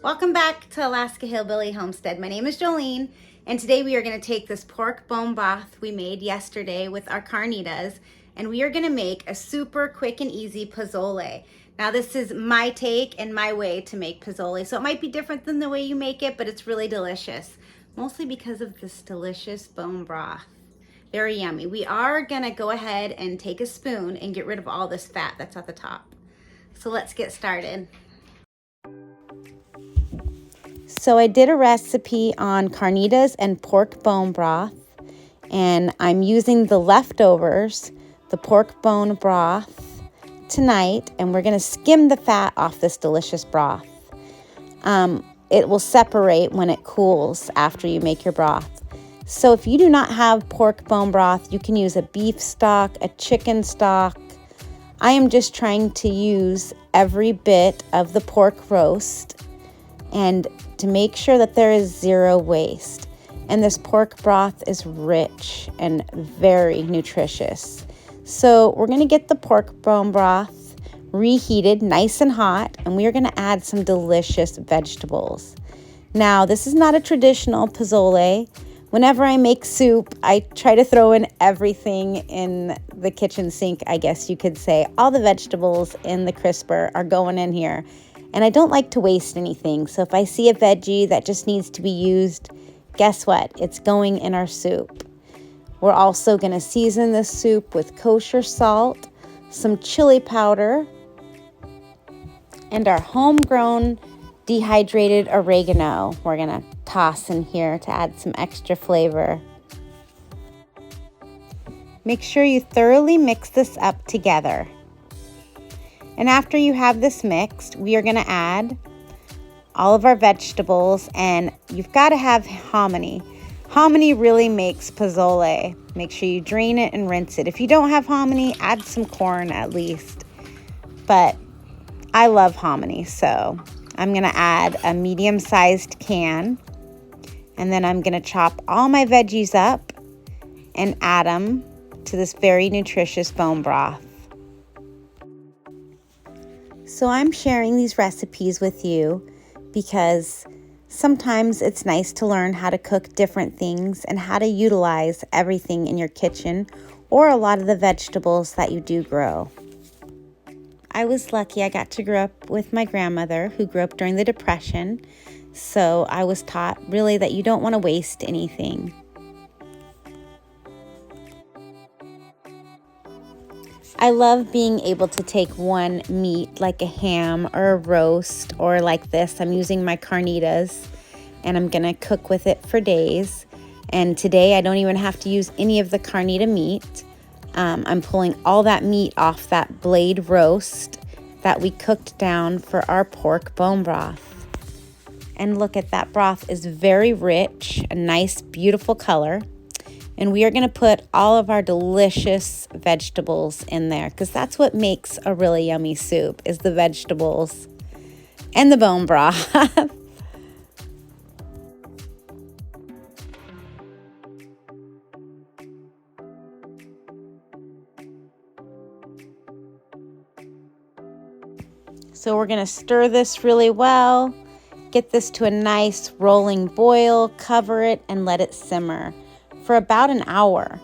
Welcome back to Alaska Hillbilly Homestead. My name is Jolene, and today we are going to take this pork bone broth we made yesterday with our carnitas, and we are going to make a super quick and easy pozole. Now this is my take and my way to make pozole, so it might be different than the way you make it, but it's really delicious, mostly because of this delicious bone broth. Very yummy. We are going to go ahead and take a spoon and get rid of all this fat that's at the top. So let's get started. So I did a recipe on carnitas and pork bone broth, and I'm using the leftovers, the pork bone broth tonight, and we're going to skim the fat off this delicious broth. It will separate when it cools after you make your broth. So if you do not have pork bone broth, you can use a beef stock, a chicken stock. I am just trying to use every bit of the pork roast and to make sure that there is zero waste. And this pork broth is rich and very nutritious. So we're gonna get the pork bone broth reheated nice and hot, and we are gonna add some delicious vegetables. Now, this is not a traditional pozole. Whenever I make soup, I try to throw in everything in the kitchen sink, I guess you could say. All the vegetables in the crisper are going in here. And I don't like to waste anything, so if I see a veggie that just needs to be used, guess what? It's going in our soup. We're also going to season this soup with kosher salt, some chili powder, and our homegrown dehydrated oregano we're going to toss in here to add some extra flavor. Make sure you thoroughly mix this up together. And after you have this mixed, we are going to add all of our vegetables, and you've got to have hominy. Hominy really makes pozole. Make sure you drain it and rinse it. If you don't have hominy, add some corn at least. But I love hominy, so I'm going to add a medium-sized can, and then I'm going to chop all my veggies up and add them to this very nutritious bone broth. So I'm sharing these recipes with you because sometimes it's nice to learn how to cook different things and how to utilize everything in your kitchen or a lot of the vegetables that you do grow. I was lucky I got to grow up with my grandmother who grew up during the Depression, so I was taught really that you don't want to waste anything. I love being able to take one meat like a ham or a roast, or like this, I'm using my carnitas and I'm gonna cook with it for days. And today I don't even have to use any of the carnita meat. I'm pulling all that meat off that blade roast that we cooked down for our pork bone broth. And look at that broth is very rich, a nice beautiful color. And we are going to put all of our delicious vegetables in there because that's what makes a really yummy soup is the vegetables and the bone broth. So we're going to stir this really well, get this to a nice rolling boil, cover it, and let it simmer for about an hour.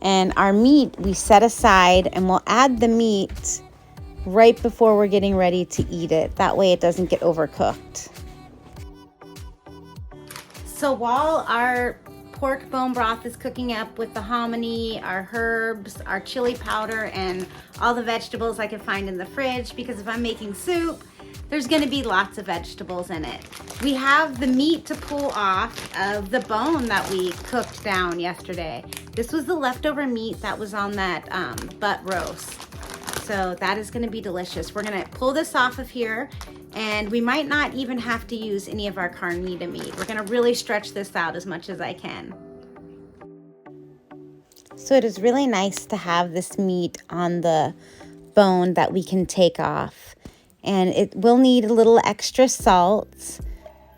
And our meat we set aside, and we'll add the meat right before we're getting ready to eat it. That way it doesn't get overcooked. So while our pork bone broth is cooking up with the hominy, our herbs, our chili powder, and all the vegetables I can find in the fridge, because if I'm making soup, there's going to be lots of vegetables in it. We have the meat to pull off of the bone that we cooked down yesterday. This was the leftover meat that was on that butt roast. So that is going to be delicious. We're going to pull this off of here, and we might not even have to use any of our carnita meat. We're going to really stretch this out as much as I can. So it is really nice to have this meat on the bone that we can take off. And it will need a little extra salt,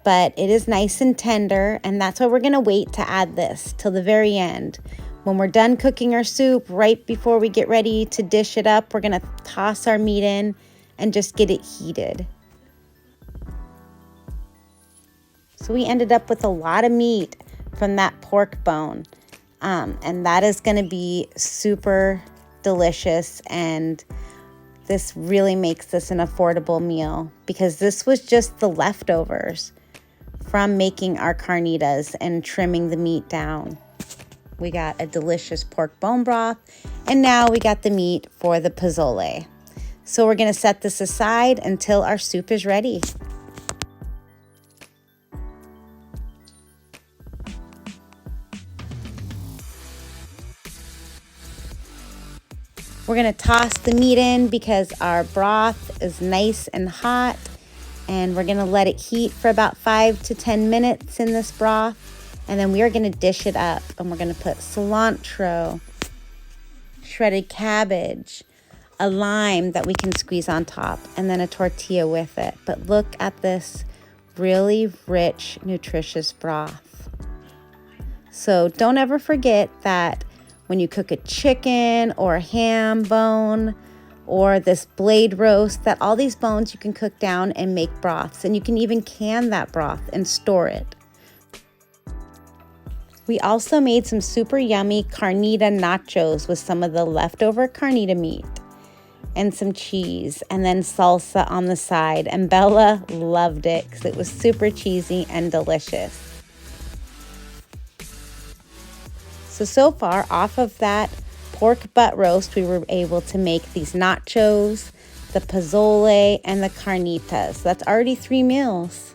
but it is nice and tender, and that's why we're going to wait to add this till the very end. When we're done cooking our soup, right before we get ready to dish it up, we're going to toss our meat in and just get it heated. So we ended up with a lot of meat from that pork bone. And that is going to be super delicious, and this really makes this an affordable meal because this was just the leftovers from making our carnitas and trimming the meat down. We got a delicious pork bone broth, and now we got the meat for the pozole. So we're going to set this aside until our soup is ready. We're going to toss the meat in because our broth is nice and hot, and we're going to let it heat for about 5 to 10 minutes in this broth, and then we are going to dish it up, and we're going to put cilantro, shredded cabbage, a lime that we can squeeze on top, and then a tortilla with it. But look at this really rich, nutritious broth. So don't ever forget that when you cook a chicken or a ham bone or this blade roast, that all these bones you can cook down and make broths, and you can even can that broth and store it. We also made some super yummy carnita nachos with some of the leftover carnita meat and some cheese, and then salsa on the side, and Bella loved it because it was super cheesy and delicious. So far, off of that pork butt roast, we were able to make these nachos, the pozole, and the carnitas. So that's already 3 meals.